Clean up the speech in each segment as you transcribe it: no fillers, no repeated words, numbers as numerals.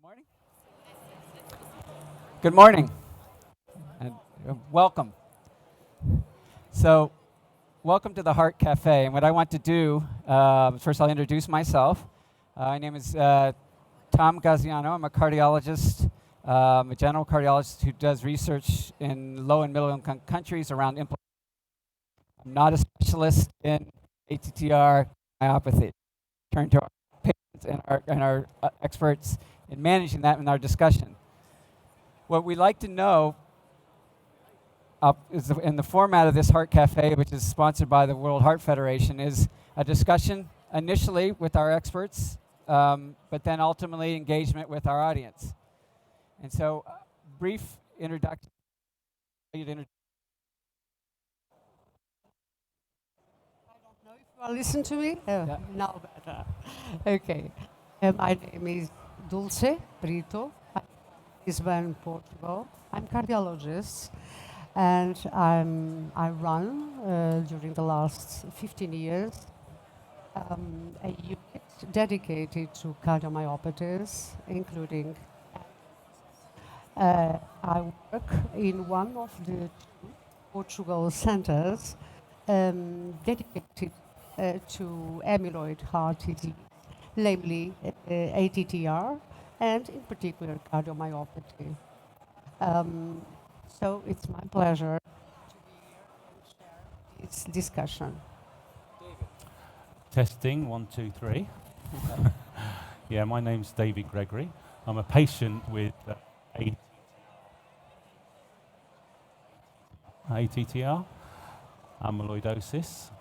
Morning. Good morning, and welcome. So, welcome to the Heart Café. And what I want to do, first I'll introduce myself. My name is Tom Gaziano. I'm a cardiologist, a general cardiologist who does research in low and middle income countries around implant. I'm not a specialist in ATTR myopathy. Turn to our patients and our experts in managing that in our discussion. What we like to know is in the format of this Heart Cafe, which is sponsored by the World Heart Federation, is a discussion initially with our experts, but then ultimately engagement with our audience. And so, brief introduction. I don't know if you are listening to me. Yeah. Now better. Okay. My name is Dulce Brito. I'm from Lisbon, Portugal. I'm cardiologist, and I run during the last 15 years a unit dedicated to cardiomyopathies, including I work in one of the Portugal centers dedicated to amyloid heart disease, namely ATTR, and in particular cardiomyopathy. So it's my pleasure to be here and share this discussion. Testing, 1, 2, 3. Yeah, my name's David Gregory. I'm a patient with ATTR, amyloidosis,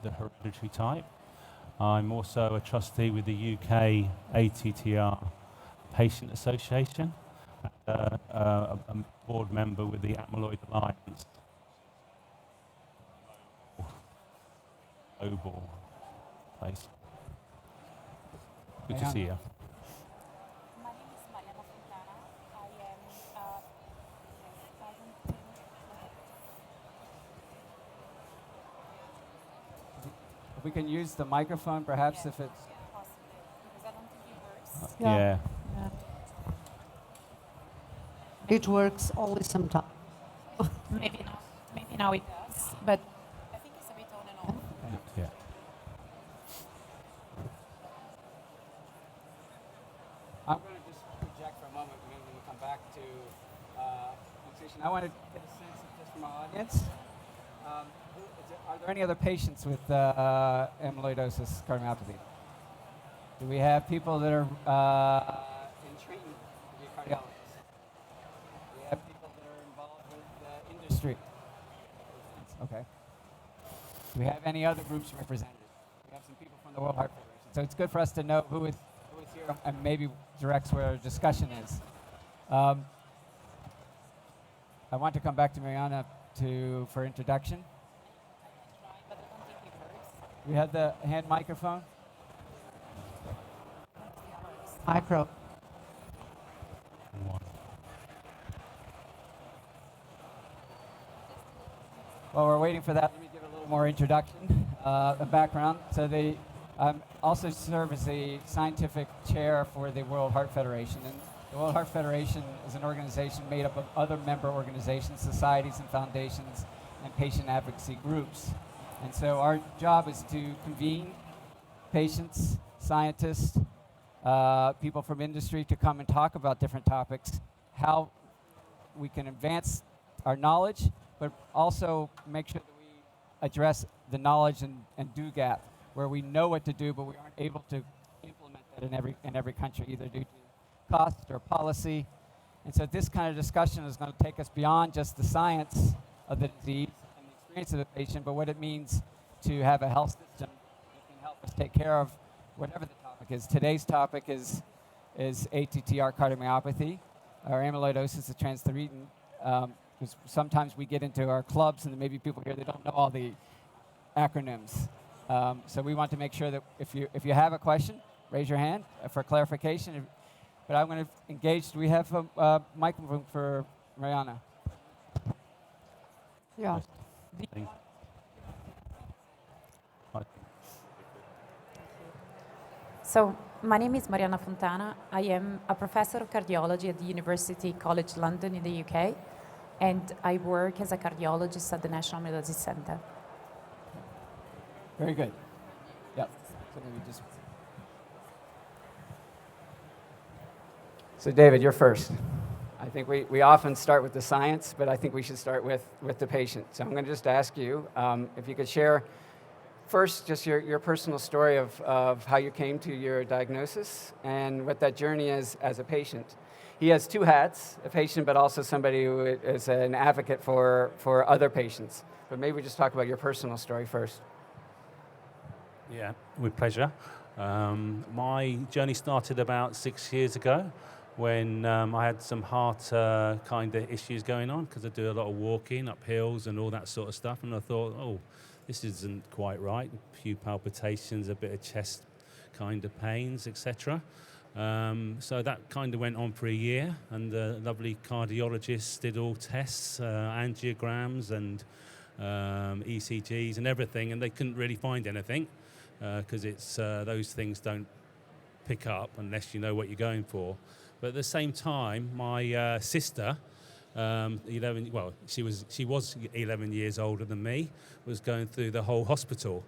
the hereditary type. I'm also a trustee with the UK ATTR Patient Association, and a board member with the Amyloid Alliance. Global place. Good to see you. My name is Mariana Fontana. I am If we can use the microphone, perhaps, if it's. possibly because I don't think it works. Yeah. It works only sometimes. Maybe not. Maybe now it does, but I think it's a bit on and off. Yeah. I'm going to just project for a moment, and then we'll come back to conversation. I want to get a sense of just from our audience. Are there any other patients with amyloidosis cardiomyopathy? Do we have people that are in treatment to be cardiologists? Do we have people that are involved with industry? Okay. Do we have any other groups represented? We have some people from the World Heart Federation. So it's good for us to know who is here and maybe directs where our discussion is. I want to come back to Mariana for introduction. But I don't think it works. We have the hand microphone. Micro. While we're waiting for that, let me give a little more introduction, a background. So they also serve as the scientific chair for the World Heart Federation. And the World Heart Federation is an organization made up of other member organizations, societies and foundations, and patient advocacy groups. And so our job is to convene patients, scientists, people from industry to come and talk about different topics, how we can advance our knowledge, but also make sure that we address the knowledge and do gap, where we know what to do, but we aren't able to implement that in every country, either due to cost or policy. And so this kind of discussion is going to take us beyond just the science of the disease and the experience of the patient, but what it means to have a health system that can help us take care of whatever the topic is. Today's topic is ATTR cardiomyopathy, or amyloidosis of transthyretin. Because sometimes we get into our clubs and maybe people here, they don't know all the acronyms. So we want to make sure that if you have a question, raise your hand for clarification. But I'm going to engage. Do we have a microphone for Mariana? Yeah. So My name is Mariana Fontana. I am a professor of cardiology at the University College London in the UK, and I work as a cardiologist at the National Middle Disease Centre. Very good. Yep. So maybe just. So David, you're first. I think we often start with the science, but I think we should start with the patient. So I'm going to just ask you if you could share first just your personal story of how you came to your diagnosis and what that journey is as a patient. He has two hats, a patient, but also somebody who is an advocate for other patients. But maybe we just talk about your personal story first. Yeah, with pleasure. My journey started about 6 years ago when I had some heart kind of issues going on because I do a lot of walking up hills and all that sort of stuff. And I thought, oh, this isn't quite right. A few palpitations, a bit of chest kind of pains, etc. So that kind of went on for a year, and the lovely cardiologists did all tests, angiograms and ECGs and everything, and they couldn't really find anything because it's those things don't pick up unless you know what you're going for. But at the same time, my sister, 11, well, she was 11 years older than me, was going through the whole hospital.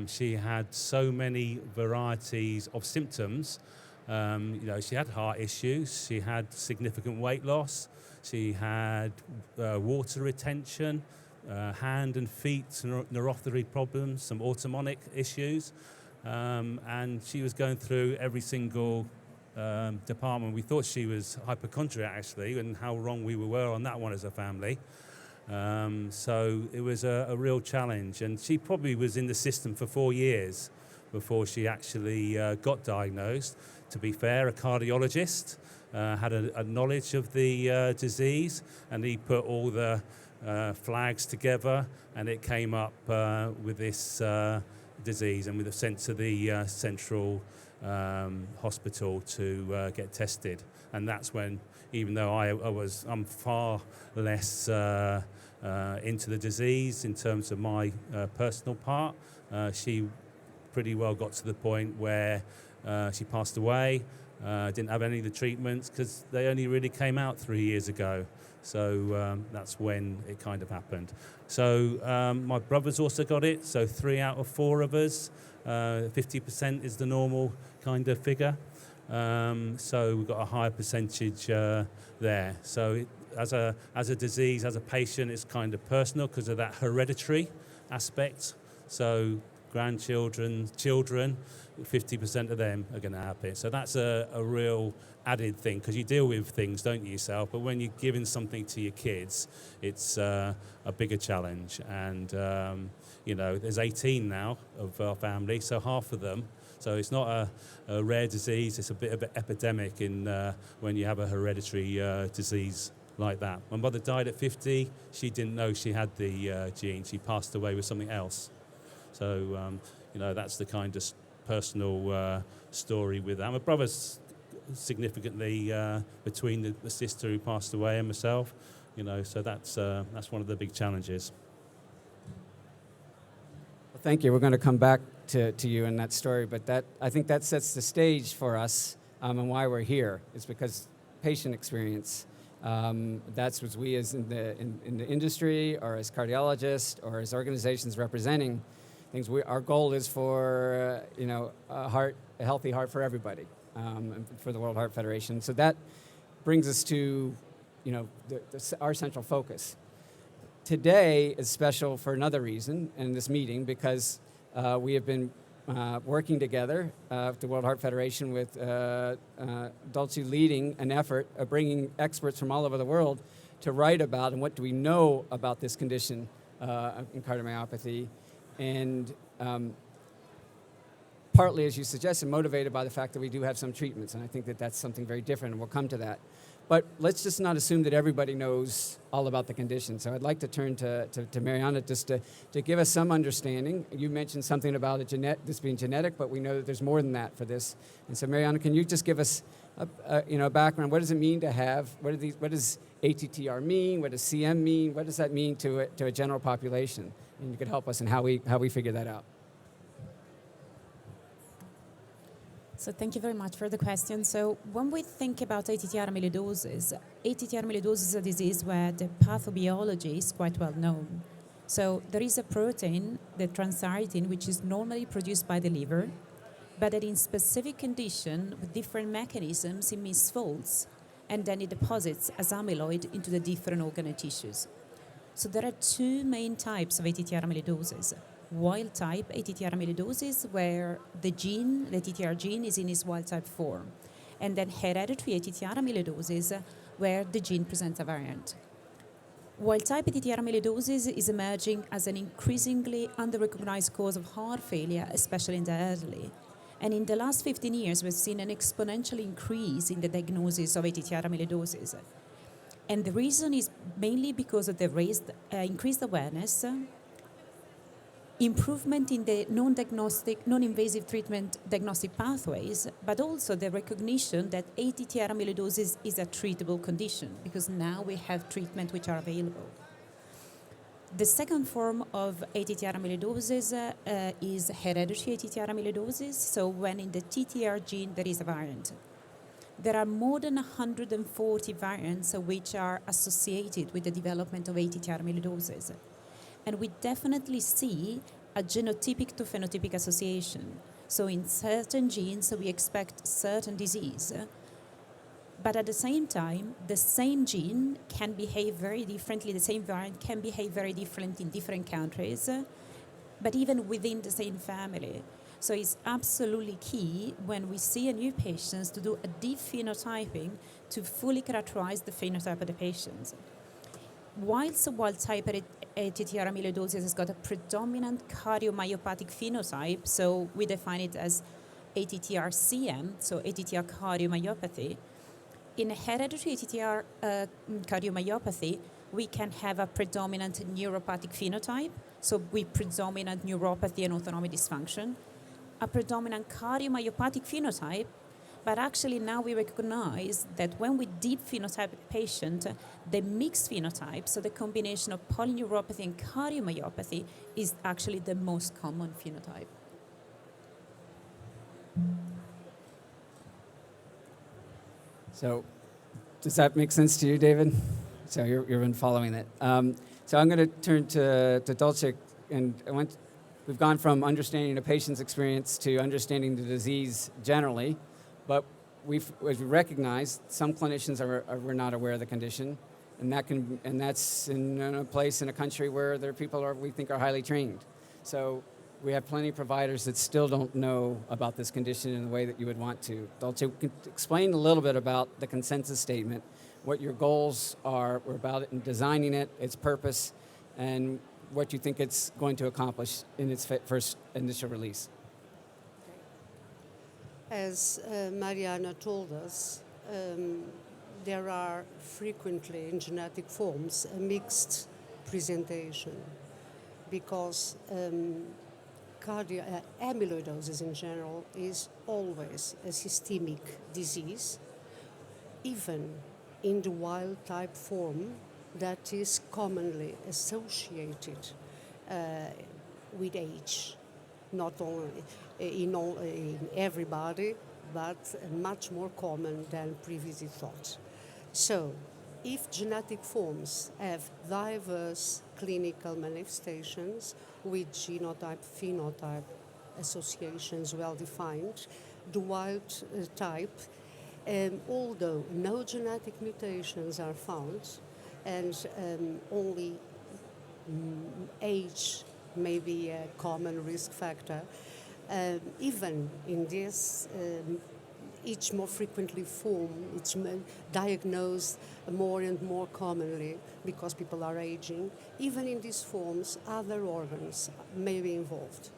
She had so many varieties of symptoms. She had heart issues, she had significant weight loss, she had water retention, hand and feet neuropathy problems, some autonomic issues, and she was going through every single department. We thought she was hypochondriac actually, and how wrong we were on that one as a family. So it was a real challenge, and she probably was in the system for 4 years before she actually got diagnosed. To be fair, a cardiologist had a knowledge of the disease, and he put all the flags together, and it came up with this disease, and we were sent to the central hospital to get tested. And that's when, even though I'm far less into the disease in terms of my personal part, she pretty well got to the point where she passed away, didn't have any of the treatments because they only really came out 3 years ago. So that's when it kind of happened. So my brother's also got it, so 3 out of 4 of us. 50% is the normal kind of figure. So we've got a higher percentage there. So as a disease, as a patient, it's kind of personal because of that hereditary aspect. So grandchildren, children, 50% of them are going to have it. So that's a real added thing, because you deal with things, don't you, yourself? But when you're giving something to your kids, it's a bigger challenge. And, there's 18 now of our family, so half of them. So it's not a rare disease, it's a bit of an epidemic when you have a hereditary disease like that. My mother died at 50. She didn't know she had the gene. She passed away with something else. So, that's the kind of personal story with that. My brother's significantly between the sister who passed away and myself, so that's one of the big challenges. Well, thank you. We're going to come back to you in that story, but I think that sets the stage for us and why we're here. It's because patient experience. That's what we as in the industry, or as cardiologists, or as organizations representing things. Our goal is for a healthy heart for everybody, for the World Heart Federation. So that brings us to our central focus. Today is special for another reason in this meeting, because we have been working together with the World Heart Federation, with Dulce leading an effort of bringing experts from all over the world to write about and what do we know about this condition in cardiomyopathy. And partly, as you suggested, motivated by the fact that we do have some treatments, and I think that that's something very different, and we'll come to that. But let's just not assume that everybody knows all about the condition. So I'd like to turn to Mariana just to give us some understanding. You mentioned something about this being genetic, but we know that there's more than that for this. And so Mariana, can you just give us a background? What does it mean to have, what does ATTR mean? What does CM mean? What does that mean to a general population? And you could help us in how we figure that out. So thank you very much for the question. So when we think about ATTR amyloidosis, ATTR amyloidosis is a disease where the pathobiology is quite well known. So there is a protein, the transthyretin, which is normally produced by the liver, but that in specific condition with different mechanisms it misfolds and then it deposits as amyloid into the different organ and tissues. So there are two main types of ATTR amyloidosis. Wild type ATTR amyloidosis, where the gene, the ATTR gene, is in its wild type form. And then hereditary ATTR amyloidosis, where the gene presents a variant. Wild type ATTR amyloidosis is emerging as an increasingly under-recognized cause of heart failure, especially in the elderly. And in the last 15 years, we've seen an exponential increase in the diagnosis of ATTR amyloidosis. And the reason is mainly because of the increased awareness, improvement in the non-diagnostic, non-invasive treatment diagnostic pathways, but also the recognition that ATTR amyloidosis is a treatable condition because now we have treatment which are available. The second form of ATTR amyloidosis is hereditary ATTR amyloidosis, so when in the TTR gene there is a variant. There are more than 140 variants which are associated with the development of ATTR amyloidosis. And we definitely see a genotypic to phenotypic association. So in certain genes, we expect certain disease. But at the same time, the same gene can behave very differently, the same variant can behave very different in different countries, but even within the same family. So it's absolutely key when we see a new patient to do a deep phenotyping to fully characterize the phenotype of the patient. Whilst wild type ATTR amyloidosis has got a predominant cardiomyopathic phenotype, so we define it as ATTR-CM, so ATTR cardiomyopathy. In hereditary ATTR cardiomyopathy, we can have a predominant neuropathic phenotype, so with predominant neuropathy and autonomic dysfunction, a predominant cardiomyopathic phenotype, but actually now we recognize that when we deep phenotype the patient, the mixed phenotype, so the combination of polyneuropathy and cardiomyopathy, is actually the most common phenotype. So does that make sense to you, David? So you've been following it. So I'm going to turn to Dolce, and we've gone from understanding the patient's experience to understanding the disease generally, but we've recognized some clinicians were not aware of the condition, and that's in a place in a country where there are people we think are highly trained. So we have plenty of providers that still don't know about this condition in the way that you would want to. Dolce, explain a little bit about the consensus statement, what your goals are about it in designing it, its purpose, and what you think it's going to accomplish in its first initial release. As Mariana told us, there are frequently in genetic forms a mixed presentation because amyloidosis in general is always a systemic disease, even in the wild type form that is commonly associated with age, not only in everybody, but much more common than previously thought. So, if genetic forms have diverse clinical manifestations with genotype-phenotype associations well defined, the wild type, although no genetic mutations are found, and only age may be a common risk factor, even in this, each more frequently form, it's diagnosed more and more commonly because people are aging. Even in these forms, other organs may be involved,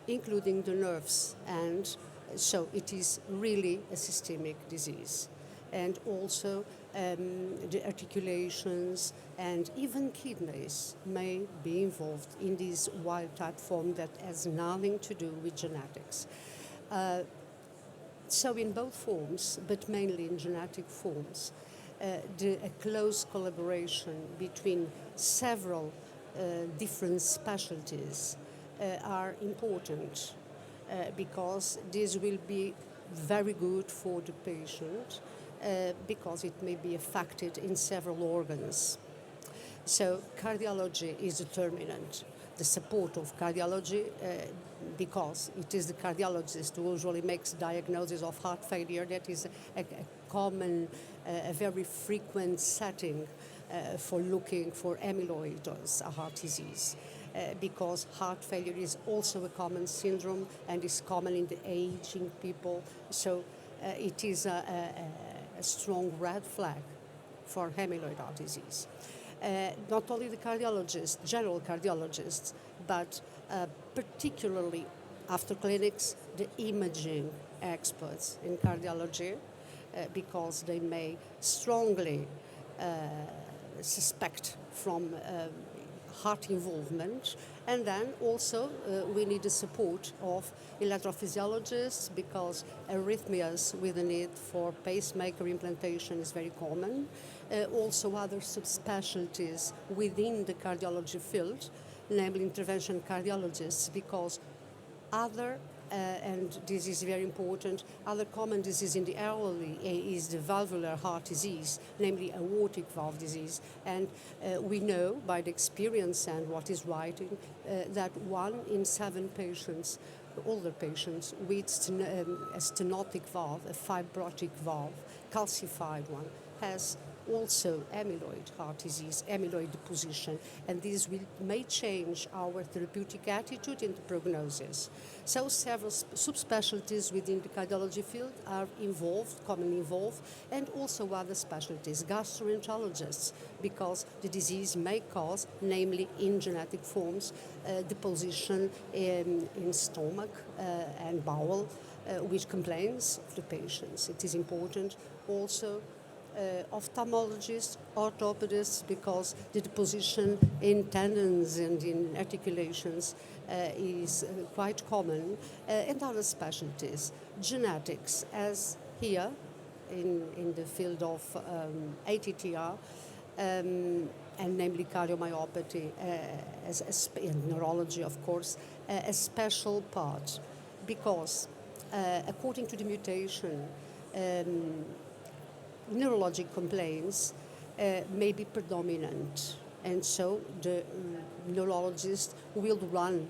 including the nerves, and so it is really a systemic disease. And also the articulations and even kidneys may be involved in this wild type form that has nothing to do with genetics. So in both forms, but mainly in genetic forms, a close collaboration between several different specialties are important because this will be very good for the patient because it may be affected in several organs. So cardiology is determinant. The support of cardiology, because it is the cardiologist who usually makes diagnosis of heart failure. That is a common, a very frequent setting for looking for amyloid heart disease. Because heart failure is also a common syndrome and is common in the aging people. So it is a strong red flag for amyloid heart disease. Not only the cardiologists, general cardiologists, but particularly after clinics, the imaging experts in cardiology, because they may strongly suspect from heart involvement. And then also we need the support of electrophysiologists, because arrhythmias with the need for pacemaker implantation is very common. Also other subspecialties within the cardiology field, namely intervention cardiologists, because other and this is very important, other common disease in the elderly is the valvular heart disease, namely aortic valve disease. And we know by the experience and what is writing that 1 in 7 patients, older patients with a stenotic valve, a fibrotic valve, calcified one, has also amyloid heart disease, amyloid deposition, and this may change our therapeutic attitude and prognosis. So several subspecialties within the cardiology field are involved, commonly involved, and also other specialties, gastroenterologists, because the disease may cause, namely in genetic forms, deposition in stomach and bowel, which complains of the patients. It is important also ophthalmologists, orthopedists, because the deposition in tendons and in articulations is quite common, and other specialties. Genetics, as here in the field of ATTR, and namely cardiomyopathy, and neurology, of course, a special part, because according to the mutation, neurologic complaints may be predominant, and so the neurologist will run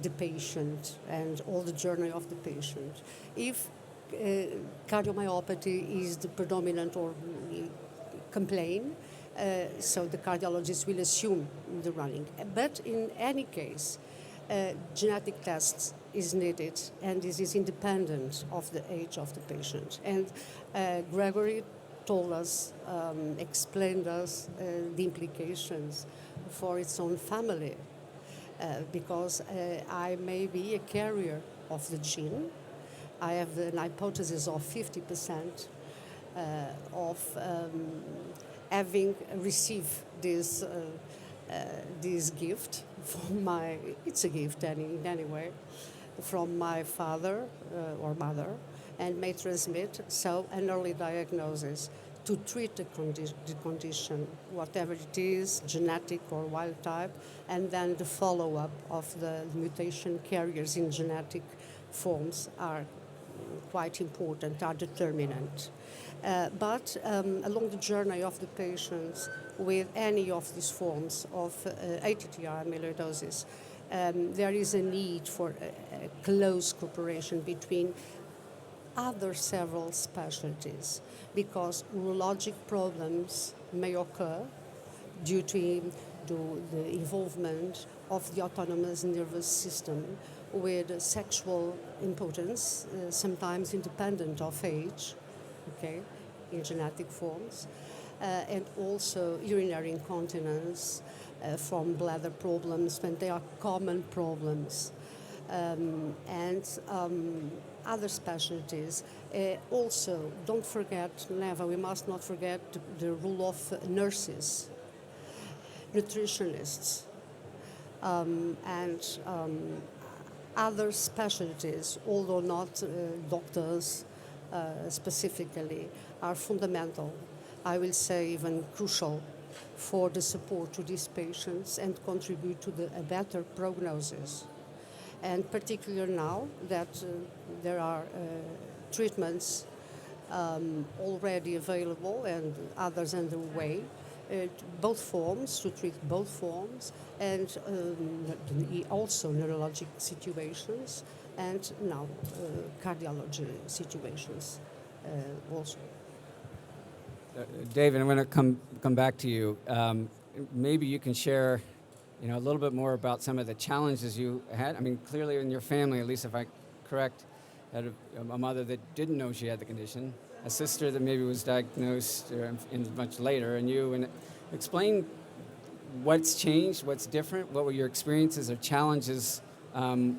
the patient and all the journey of the patient. If cardiomyopathy is the predominant or complaint, so the cardiologist will assume the running. But in any case, genetic tests is needed, and this is independent of the age of the patient. And Gregory told us, explained us the implications for its own family, because I may be a carrier of the gene. I have an hypothesis of 50% of having received this gift from my, it's a gift anyway, from my father or mother, and may transmit, so an early diagnosis to treat the condition, whatever it is, genetic or wild type, and then the follow-up of the mutation carriers in genetic forms are quite important, are determinant. But along the journey of the patients with any of these forms of ATTR amyloidosis, there is a need for a close cooperation between other several specialties, because neurologic problems may occur due to the involvement of the autonomous nervous system with sexual impotence, sometimes independent of age, okay, in genetic forms, and also urinary incontinence from bladder problems, when they are common problems, and other specialties. Also, don't forget, never, we must not forget the role of nurses, nutritionists, and other specialties, although not doctors specifically, are fundamental, I will say even crucial, for the support to these patients and contribute to a better prognosis. And particularly now that there are treatments already available and others underway, both forms, to treat both forms, and also neurologic situations, and now cardiology situations also. David, I'm going to come back to you. Maybe you can share, a little bit more about some of the challenges you had. I mean, clearly in your family, at least if I'm correct, had a mother that didn't know she had the condition, a sister that maybe was diagnosed much later, and you. And explain what's changed, what's different, what were your experiences or challenges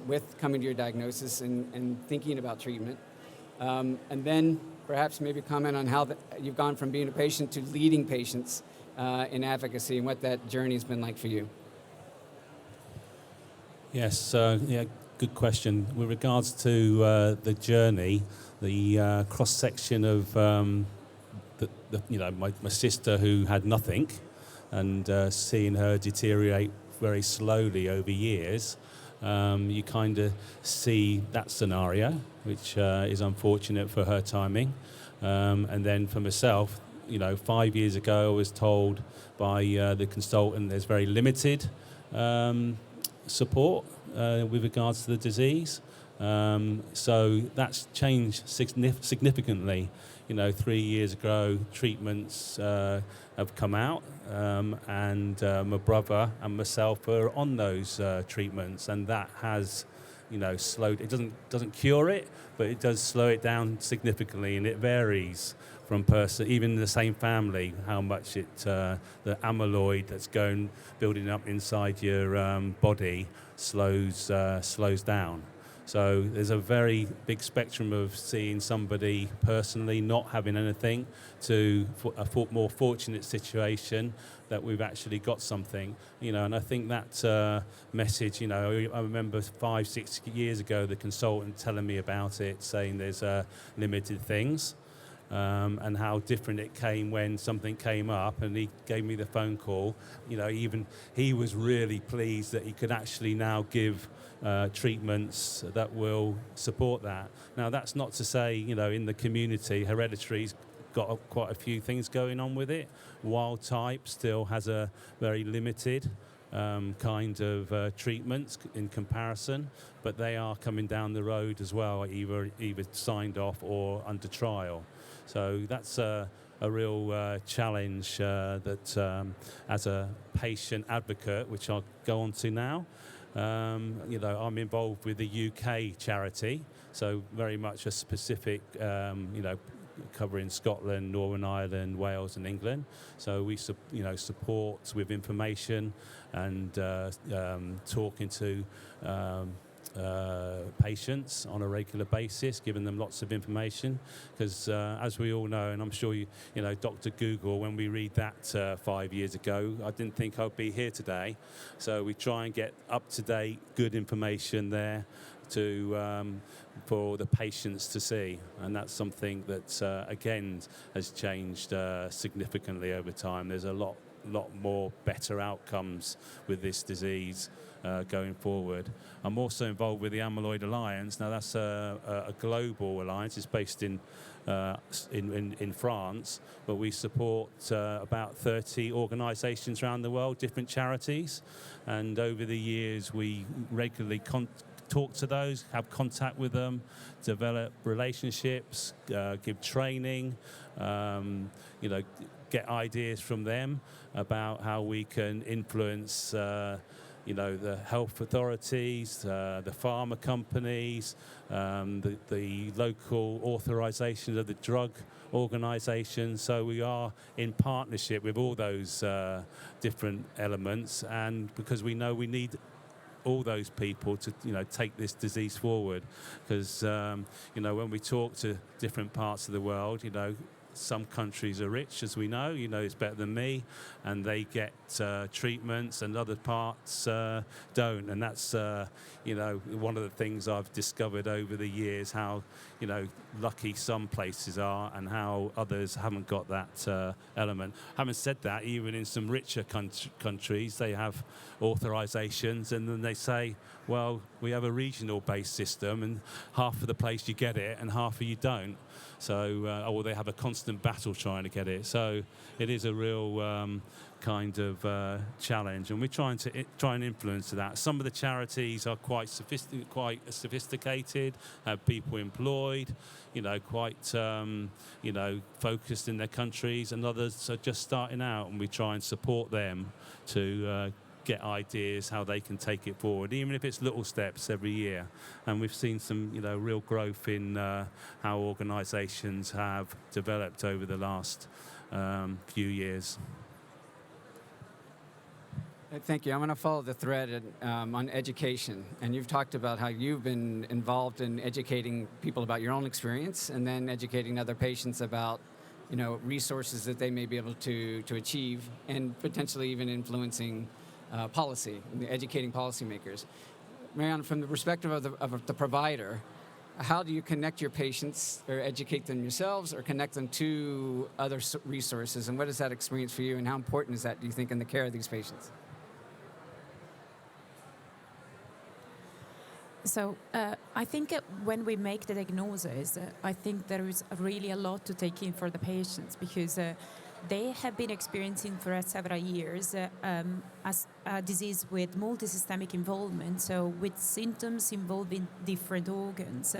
with coming to your diagnosis and thinking about treatment, and then perhaps maybe comment on how you've gone from being a patient to leading patients in advocacy and what that journey has been like for you. Yes, good question. With regards to the journey, the cross-section of my sister who had nothing, and seeing her deteriorate very slowly over years, you kind of see that scenario, which is unfortunate for her timing. And then for myself, 5 years ago, I was told by the consultant there's very limited support with regards to the disease. So that's changed significantly. 3 years ago, treatments have come out, and my brother and myself are on those treatments, and that has, slowed. It doesn't cure it, but it does slow it down significantly, and it varies from person, even in the same family, how much the amyloid that's building up inside your body slows down. So there's a very big spectrum of seeing somebody personally not having anything to a more fortunate situation that we've actually got something, and I think that message, I remember 5-6 years ago, the consultant telling me about it, saying there's limited things. And how different it came when something came up, and he gave me the phone call. Even he was really pleased that he could actually now give treatments that will support that. Now, that's not to say, in the community, hereditary's got quite a few things going on with it. Wild type still has a very limited kind of treatments in comparison, but they are coming down the road as well, either signed off or under trial. So that's a real challenge that as a patient advocate, which I'll go on to now, I'm involved with the UK charity, so very much a specific, covering Scotland, Northern Ireland, Wales and England. So we support with information and talking to patients on a regular basis, giving them lots of information, because as we all know, and I'm sure Dr. Google, when we read that 5 years ago, I didn't think I'd be here today. So we try and get up-to-date, good information there for the patients to see, and that's something that again has changed significantly over time. There's a lot more better outcomes with this disease going forward. I'm also involved with the Amyloid Alliance. Now that's a global alliance. It's based in France, but we support about 30 organisations around the world, different charities, and over the years we regularly talk to those, have contact with them, develop relationships, give training, get ideas from them about how we can influence the health authorities, the pharma companies, the local authorizations of the drug organizations. So we are in partnership with all those different elements, and because we know we need all those people to take this disease forward, because when we talk to different parts of the world, some countries are rich, as we know. You know, it's better than me, and they get treatments, and other parts don't. And that's you know, one of the things I've discovered over the years, how, you know, lucky some places are and how others haven't got that element. Having said that, even in some richer countries, they have authorizations, and then they say, well, we have a regional-based system, and half of the place you get it, and half of you don't. So, or they have a constant battle trying to get it. So, it is a real kind of challenge, and we're trying and influence that. Some of the charities are quite sophisticated, have people employed, you know, quite you know, focused in their countries, and others are just starting out, and we try and support them to get ideas how they can take it forward, even if it's little steps every year. And we've seen some, you know, real growth in how organisations have developed over the last few years. Thank you. I'm going to follow the thread on education. And you've talked about how you've been involved in educating people about your own experience, and then educating other patients about, you know, resources that they may be able to achieve, and potentially even influencing policy, educating policymakers. Marianne, from the perspective of the provider, how do you connect your patients, or educate them yourselves, or connect them to other resources? And what is that experience for you, and how important is that, do you think, in the care of these patients? So I think when we make the diagnosis, I think there is really a lot to take in for the patients, because they have been experiencing for several years as a disease with multisystemic involvement, so with symptoms involving different organs.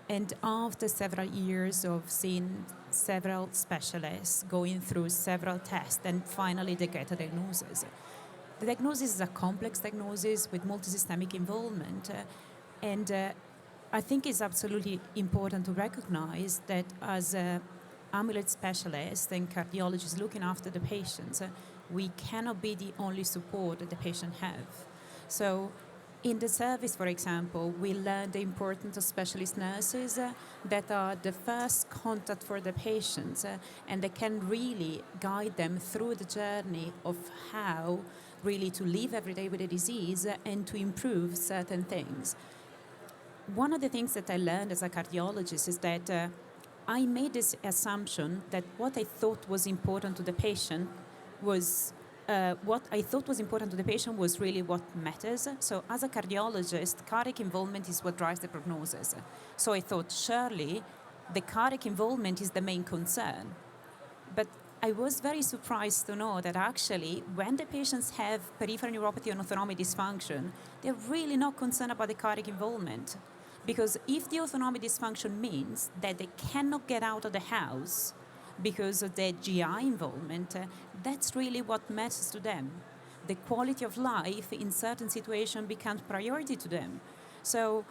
And after several years of seeing several specialists, going through several tests, and finally they get a diagnosis. The diagnosis is a complex diagnosis with multisystemic involvement. And I think it's absolutely important to recognize that as amyloid specialists and cardiologists looking after the patients, we cannot be the only support that the patient have. So in the service, for example, we learn the importance of specialist nurses that are the first contact for the patients, and they can really guide them through the journey of how really to live every day with the disease and to improve certain things. One of the things that I learned as a cardiologist is that I made this assumption that what I thought was important to the patient was really what matters. So as a cardiologist, cardiac involvement is what drives the prognosis. So I thought, surely the cardiac involvement is the main concern. But I was very surprised to know that actually, when the patients have peripheral neuropathy and autonomic dysfunction, they're really not concerned about the cardiac involvement. Because if the autonomic dysfunction means that they cannot get out of the house because of their GI involvement, that's really what matters to them. The quality of life in certain situations becomes priority to them. So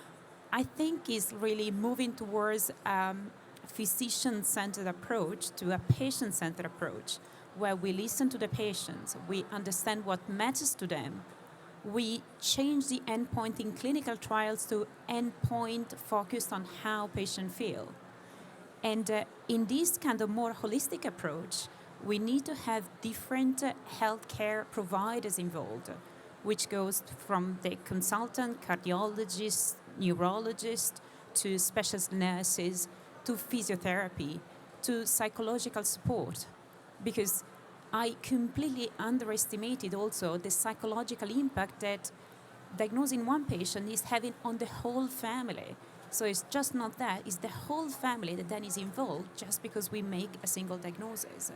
I think it's really moving towards physician-centered approach to a patient-centered approach, where we listen to the patients, we understand what matters to them, we change the endpoint in clinical trials to endpoint focused on how patients feel. And in this kind of more holistic approach, we need to have different healthcare providers involved, which goes from the consultant, cardiologist, neurologist, to specialist nurses, to physiotherapy, to psychological support. Because I completely underestimated also the psychological impact that diagnosing one patient is having on the whole family. So it's just not that, it's the whole family that then is involved just because we make a single diagnosis.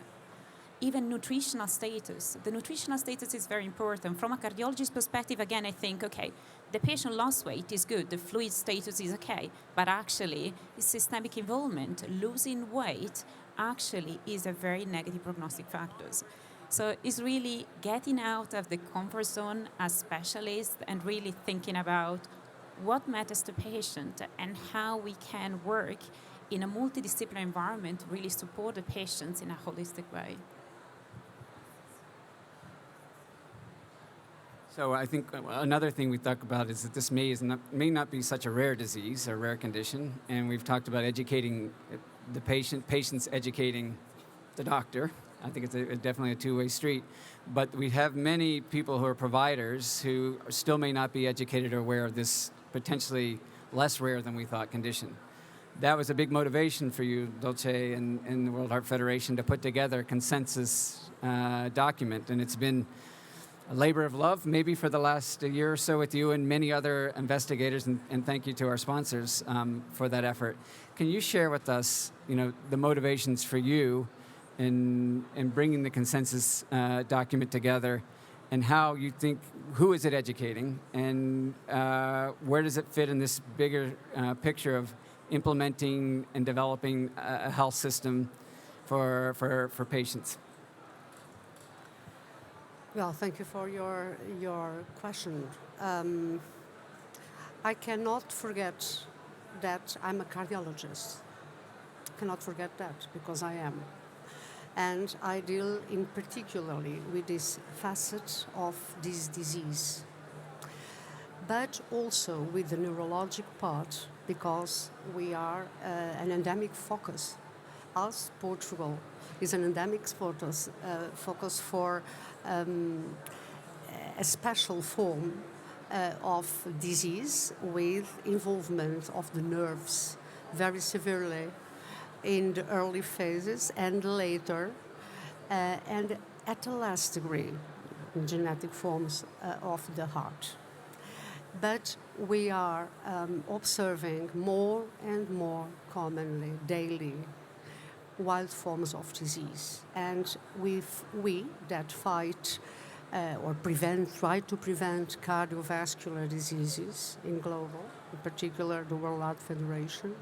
Even nutritional status. The nutritional status is very important. From a cardiologist perspective, again, I think, okay, the patient lost weight is good, the fluid status is okay, but actually, it's systemic involvement. Losing weight actually is a very negative prognostic factor. So it's really getting out of the comfort zone as specialists and really thinking about what matters to patient and how we can work in a multidisciplinary environment to really support the patients in a holistic way. So I think another thing we talk about is that this may not be such a rare disease, a rare condition, and we've talked about educating the patient's educating the doctor. I think it's definitely a two-way street. But we have many people who are providers who still may not be educated or aware of this potentially less rare than we thought condition. That was a big motivation for you, Dolce, and the World Heart Federation to put together a consensus document. And it's been a labor of love, maybe for the last year or so with you and many other investigators, and thank you to our sponsors for that effort. Can you share with us, the motivations for you in bringing the consensus document together, and how you think, who is it educating, and where does it fit in this bigger picture of implementing and developing a health system for patients? Well, thank you for your question. I cannot forget that I'm a cardiologist. Cannot forget that, because I am. And I deal in particularly with this facet of this disease, but also with the neurologic part, because we are an endemic focus. Us, Portugal, is an endemic focus for a special form of disease with involvement of the nerves very severely in the early phases and later, and at a less degree in genetic forms of the heart. But we are observing more and more commonly, daily, wild forms of disease. And we that fight or try to prevent cardiovascular diseases in global, in particular the World Heart Federation,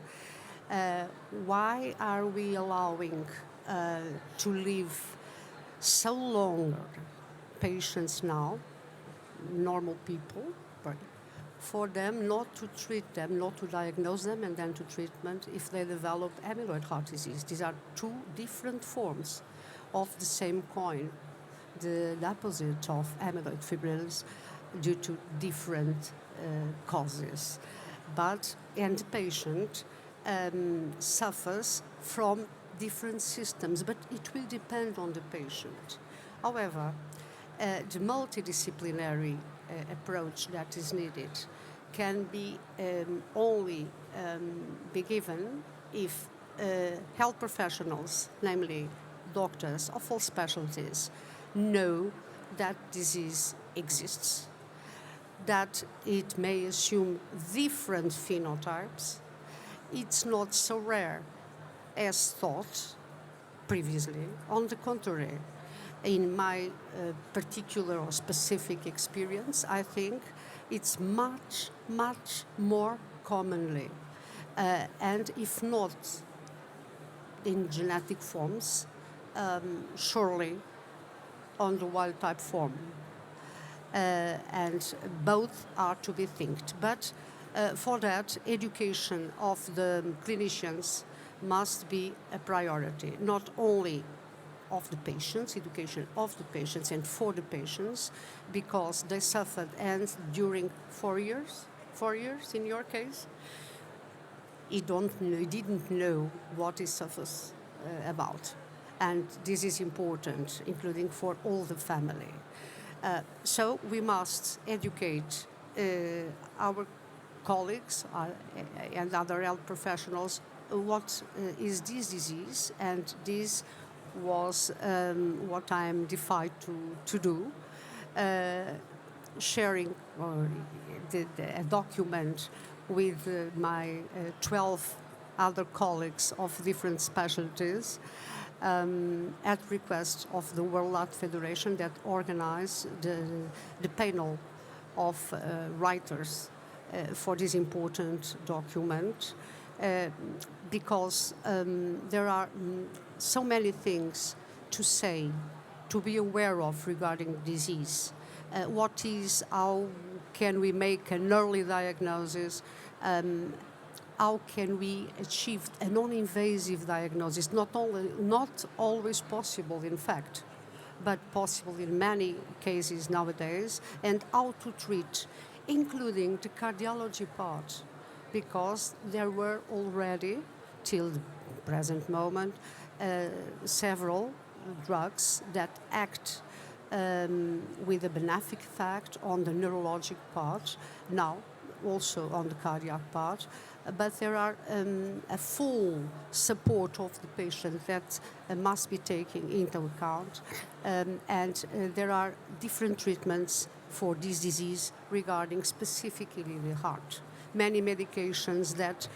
why are we allowing to live so long patients now, normal people, for them not to treat them, not to diagnose them and then to treatment if they develop amyloid heart disease? These are two different forms of the same coin, the opposite of amyloid fibrils due to different causes. And the patient suffers from different systems, but it will depend on the patient. However, the multidisciplinary approach that is needed can be only be given if health professionals, namely doctors of all specialties, know that disease exists, that it may assume different phenotypes. It's not so rare as thought previously. On the contrary, in my particular or specific experience, I think it's much, much more commonly. And if not in genetic forms, surely on the wild type form. And both are to be thinked. But for that, education of the clinicians must be a priority, not only of the patients, education of the patients and for the patients, because they suffered, and during 4 years in your case, you didn't know what it suffers about. And this is important, including for all the family. So we must educate our colleagues and other health professionals what is this disease, and this was what I am defied to do, sharing a document with my 12 other colleagues of different specialties at request of the World Heart Federation that organized the panel of writers for this important document, because there are so many things to say, to be aware of regarding disease. How can we make an early diagnosis? How can we achieve a non-invasive diagnosis? Not always possible, in fact, but possible in many cases nowadays, and how to treat, including the cardiology part, because there were already, till present moment, several drugs that act with a benefic effect on the neurologic part, now also on the cardiac part, but there are a full support of the patient that must be taken into account, and there are different treatments for this disease regarding specifically the heart. Many medications that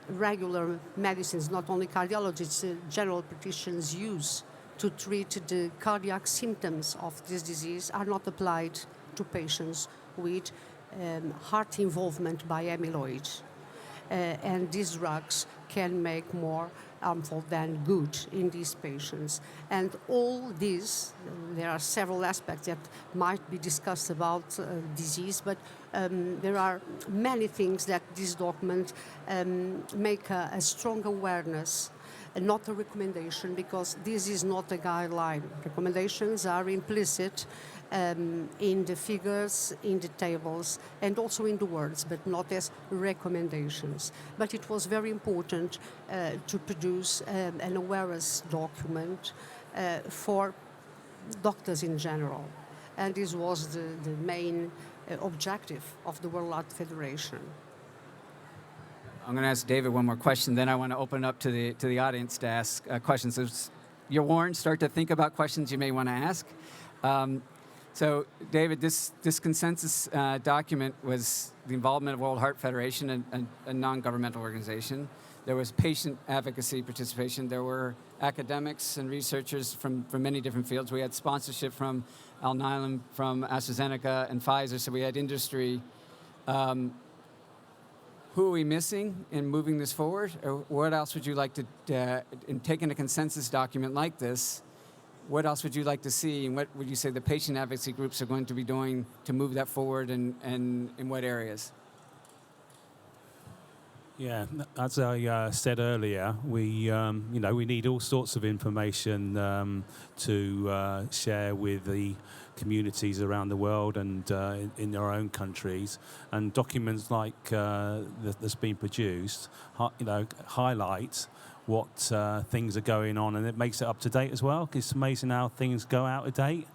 regular medicines, not only cardiologists, general practitioners use to treat the cardiac symptoms of this disease are not applied to patients with heart involvement by amyloid. And these drugs can make more harmful than good in these patients. And all these, there are several aspects that might be discussed about disease, but there are many things that this document make a strong awareness, and not a recommendation, because this is not a guideline. Recommendations are implicit in the figures, in the tables, and also in the words, but not as recommendations. But it was very important to produce an awareness document for doctors in general. And this was the main objective of the World Heart Federation. I'm going to ask David one more question, then I want to open it up to the audience to ask questions. So you're warned, start to think about questions you may want to ask. So, David, this consensus document was the involvement of World Heart Federation, a non-governmental organization. There was patient advocacy participation. There were academics and researchers from many different fields. We had sponsorship from Al-Nilam, from AstraZeneca and Pfizer, so we had industry. Who are we missing in moving this forward? Or what else would you like to, in taking a consensus document like this, what else would you like to see, and what would you say the patient advocacy groups are going to be doing to move that forward, and in what areas? Yeah, as I said earlier, we we need all sorts of information to share with the communities around the world and in our own countries, and documents like that's been produced, highlight what things are going on, and it makes it up to date as well. It's amazing how things go out of date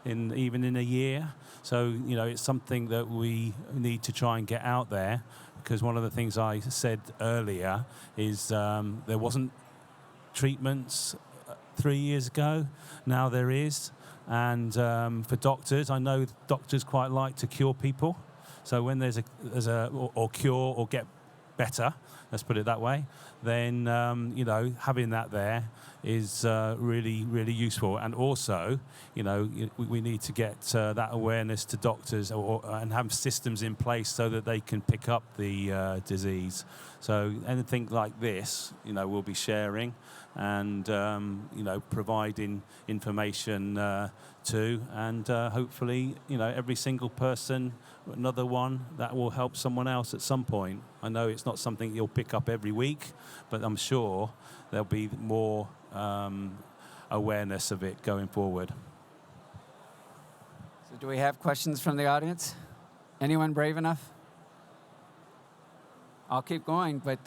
even in a year. So it's something that we need to try and get out there, because one of the things I said earlier is there wasn't treatments 3 years ago. Now there is. And for doctors, I know doctors quite like to cure people. So when there's or cure or get better, let's put it that way, then having that there is really, really useful. And also, we need to get that awareness to doctors and have systems in place so that they can pick up the disease. So anything like this, we'll be sharing and providing information to, and hopefully every single person, another one that will help someone else at some point. I know it's not something you'll pick up every week, but I'm sure there'll be more awareness of it going forward. So do we have questions from the audience? Anyone brave enough? I'll keep going, but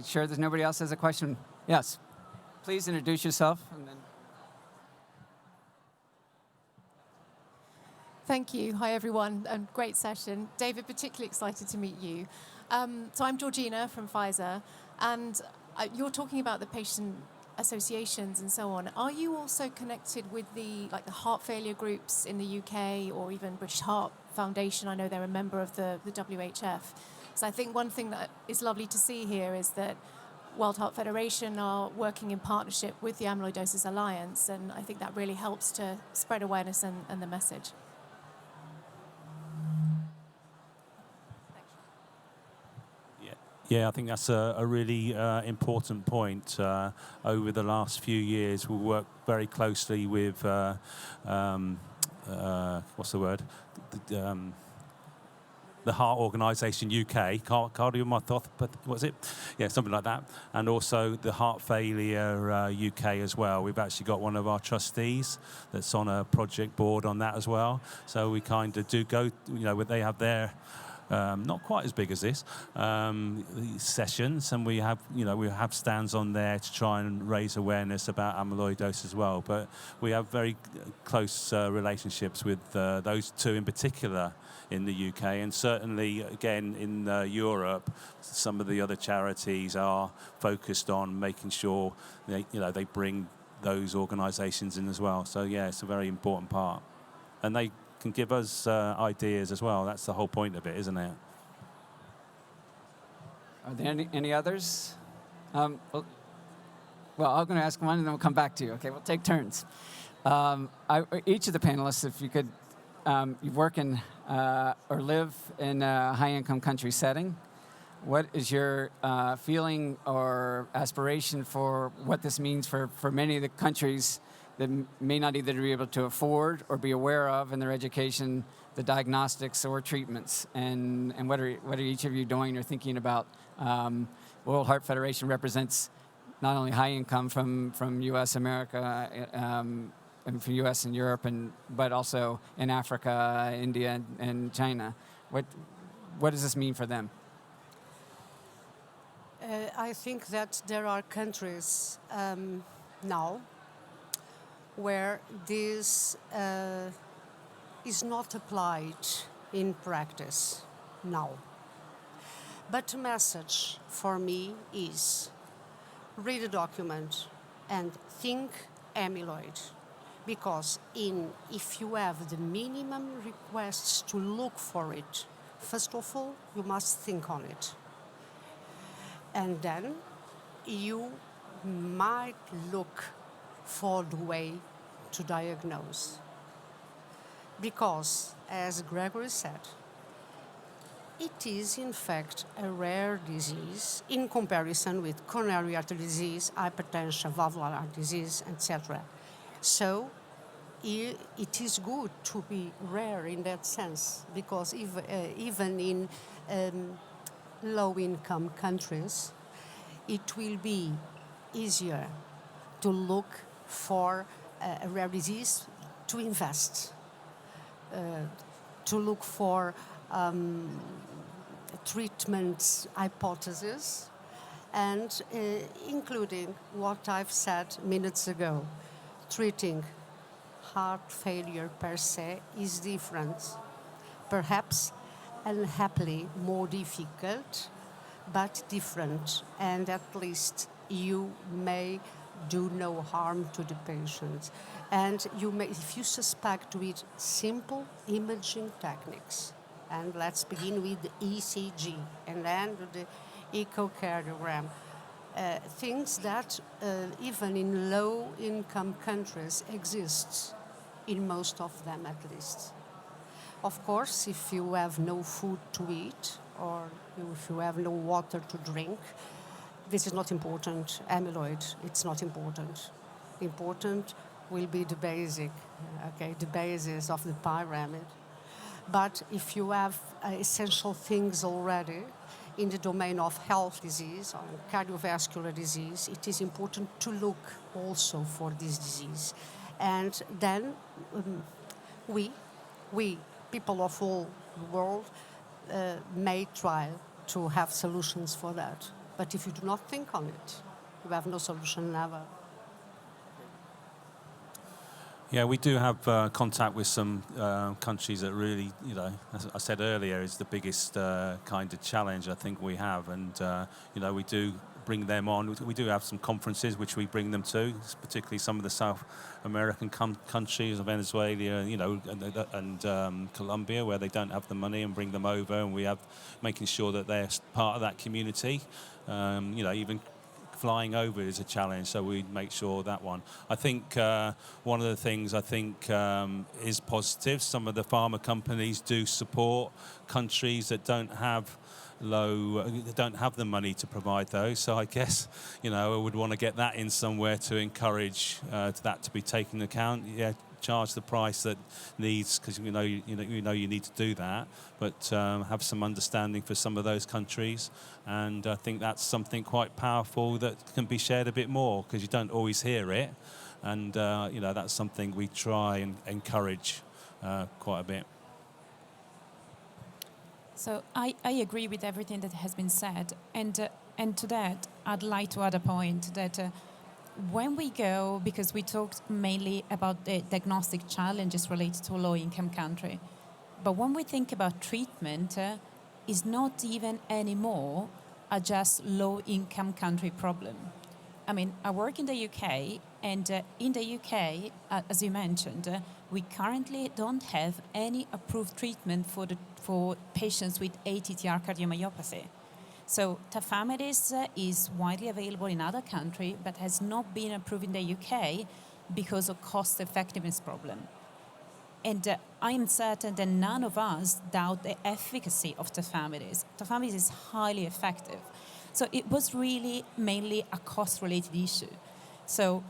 sure there's nobody else has a question? Yes. Please introduce yourself. And then. Thank you. Hi, everyone. Great session. David, particularly excited to meet you. So I'm Georgina from Pfizer, and you're talking about the patient associations and so on. Are you also connected with the heart failure groups in the UK, or even British Heart Foundation? I know they're a member of the WHF. So I think one thing that is lovely to see here is that World Heart Federation are working in partnership with the Amyloidosis Alliance, and I think that really helps to spread awareness and the message. Yeah, I think that's a really important point. Over the last few years, we worked very closely with, what's the word? The Heart Organisation UK, cardiomyopathy, was it? Yeah, something like that. And also the Heart Failure UK as well. We've actually got one of our trustees that's on a project board on that as well. So we kind of do go, they have their not quite as big as this, sessions, and we have stands on there to try and raise awareness about amyloidosis as well. But we have very close relationships with those two in particular in the UK, and certainly again in Europe, some of the other charities are focused on making sure they bring those organisations in as well. So yeah, it's a very important part, and they can give us ideas as well. That's the whole point of it, isn't it? Are there any others? Well, I'm going to ask one, and then we'll come back to you. Okay, we'll take turns. Each of the panelists, if you could, you work in or live in a high-income country setting. What is your feeling or aspiration for what this means for many of the countries that may not either be able to afford or be aware of in their education the diagnostics or treatments? And what are each of you doing or thinking about? World Heart Federation represents not only high income from U.S. America and from U.S. and Europe, but also in Africa, India, and China. What does this mean for them? I think that there are countries now where this is not applied in practice now. But the message for me is read a document and think amyloid. Because if you have the minimum requests to look for it, first of all, you must think on it. And then you might look for the way to diagnose. Because, as Gregory said, it is in fact a rare disease in comparison with coronary artery disease, hypertension, valvular heart disease, etc. So it is good to be rare in that sense, because even in low-income countries, it will be easier to look for a rare disease, to invest, to look for treatment hypotheses, and including what I've said minutes ago, treating heart failure per se is different. Perhaps unhappily more difficult, but different, and at least you may do no harm to the patient. And you may, if you suspect with simple imaging techniques, and let's begin with the ECG and then the echocardiogram, things that even in low-income countries exist, in most of them at least. Of course, if you have no food to eat or if you have no water to drink, this is not important. Amyloid, it's not important. Important will be the basic, the basis of the pyramid. But if you have essential things already in the domain of health disease or cardiovascular disease, it is important to look also for this disease. And then we, people of all the world, may try to have solutions for that. But if you do not think on it, you have no solution ever. Yeah, we do have contact with some countries that really, as I said earlier, is the biggest kind of challenge I think we have. And, we do bring them on. We do have some conferences which we bring them to, particularly some of the South American countries, Venezuela, and Colombia, where they don't have the money, and bring them over. And we have making sure that they're part of that community. Even flying over is a challenge, so we make sure that one. I think one of the things is positive. Some of the pharma companies do support countries that don't have the money to provide those. So I guess I would want to get that in somewhere to encourage that to be taken into account. Yeah, charge the price that needs, because you need to do that, but have some understanding for some of those countries. And I think that's something quite powerful that can be shared a bit more, because you don't always hear it. And that's something we try and encourage quite a bit. So I agree with everything that has been said. And to that, I'd like to add a point that when we go, because we talked mainly about the diagnostic challenges related to a low-income country, but when we think about treatment, is not even anymore a just low-income country problem. I mean, I work in the UK, and in the UK, as you mentioned, we currently don't have any approved treatment for patients with ATTR cardiomyopathy. So tafamidis is widely available in other countries, but has not been approved in the UK because of cost-effectiveness problem. And I am certain that none of us doubt the efficacy of tafamidis. Tafamidis is highly effective. So it was really mainly a cost-related issue. So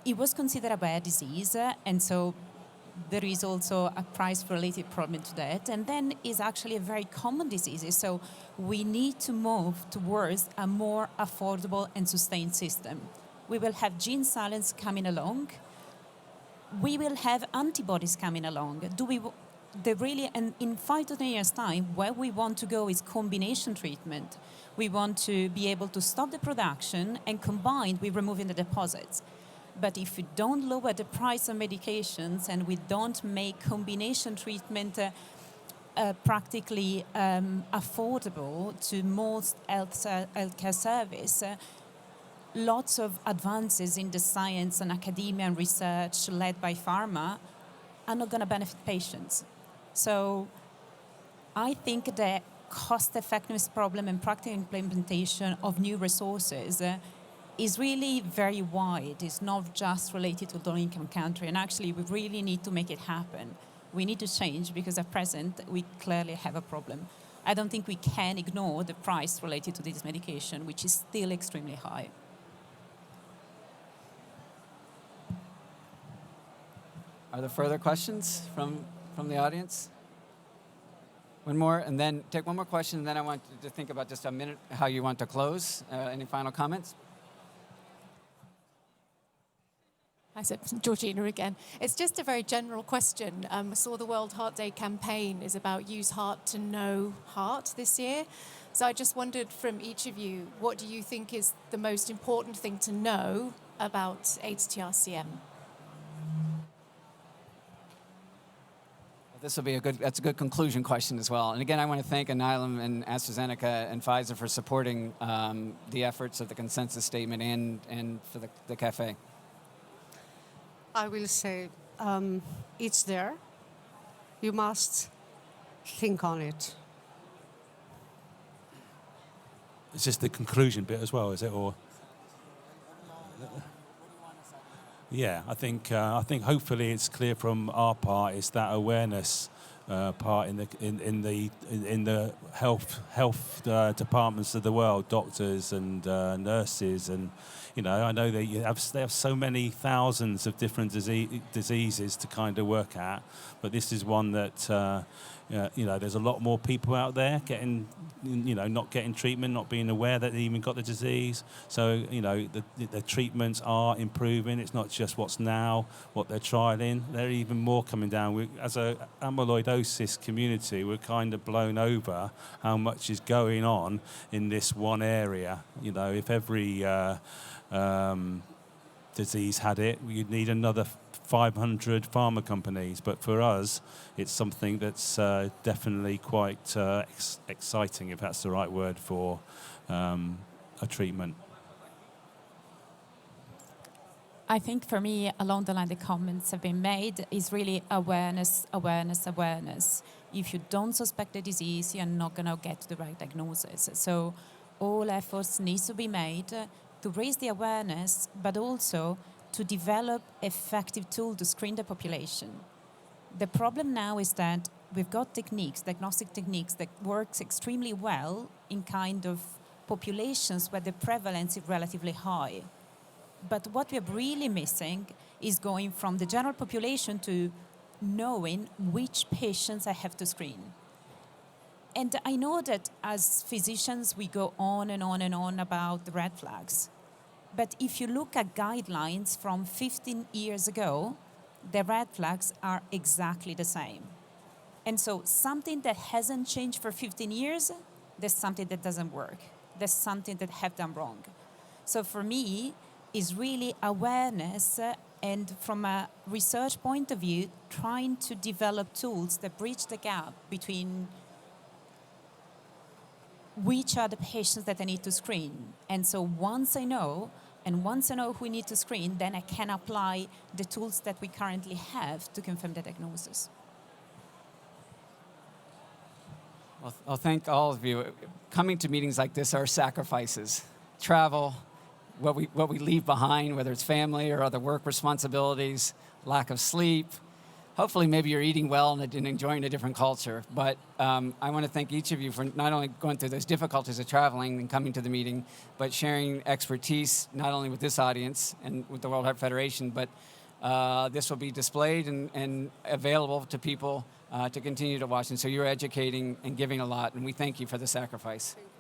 it was considered a rare disease, and so there is also a price-related problem to that. And then it's actually a very common disease. So we need to move towards a more affordable and sustained system. We will have gene silence coming along. We will have antibodies coming along. And in 5 to 10 years' time, where we want to go is combination treatment. We want to be able to stop the production and combine with removing the deposits. But if we don't lower the price of medications and we don't make combination treatment practically affordable to most healthcare service, lots of advances in the science and academia and research led by pharma are not going to benefit patients. So I think the cost-effectiveness problem and practical implementation of new resources is really very wide. It's not just related to the low-income country. And actually, we really need to make it happen. We need to change because at present, we clearly have a problem. I don't think we can ignore the price related to this medication, which is still extremely high. Are there further questions from the audience? One more, and then take one more question, and then I want you to think about just a minute how you want to close. Any final comments? I said, Georgina again. It's just a very general question. I saw the World Heart Day campaign is about use heart to know heart this year. So I just wondered from each of you, what do you think is the most important thing to know about ATTR-CM? This will be that's a good conclusion question as well. And again, I want to thank Alnylam and AstraZeneca and Pfizer for supporting the efforts of the consensus statement and for the Café. I will say it's there. You must think on it. It's just the conclusion bit as well, is it? Or yeah, I think hopefully it's clear from our part is that awareness part in the health departments of the world, doctors and nurses, and I know they have so many thousands of different diseases to kind of work at, but this is one that there's a lot more people out there getting, not getting treatment, not being aware that they even got the disease. So, the treatments are improving. It's not just what's now, what they're trialing. There are even more coming down. As a amyloidosis community, we're kind of blown over how much is going on in this one area. If every disease had it, you'd need another 500 pharma companies, but for us, it's something that's definitely quite exciting, if that's the right word for a treatment. I think for me, along the line the comments have been made, is really awareness, awareness, awareness. If you don't suspect the disease, you're not going to get the right diagnosis. So all efforts need to be made to raise the awareness, but also to develop effective tools to screen the population. The problem now is that we've got diagnostic techniques that works extremely well in kind of populations where the prevalence is relatively high. But what we're really missing is going from the general population to knowing which patients I have to screen. And I know that as physicians, we go on and on and on about the red flags. But if you look at guidelines from 15 years ago, the red flags are exactly the same. And so something that hasn't changed for 15 years, there's something that doesn't work. There's something that have done wrong. So for me, is really awareness and from a research point of view, trying to develop tools that bridge the gap between which are the patients that I need to screen. And so once I know who I need to screen, then I can apply the tools that we currently have to confirm the diagnosis. Well, thank all of you. Coming to meetings like this are sacrifices. Travel, what we leave behind, whether it's family or other work responsibilities, lack of sleep. Hopefully maybe you're eating well and enjoying a different culture. But I want to thank each of you for not only going through those difficulties of traveling and coming to the meeting, but sharing expertise not only with this audience and with the World Heart Federation, but this will be displayed and available to people to continue to watch. And so you're educating and giving a lot, and we thank you for the sacrifice. Thank you.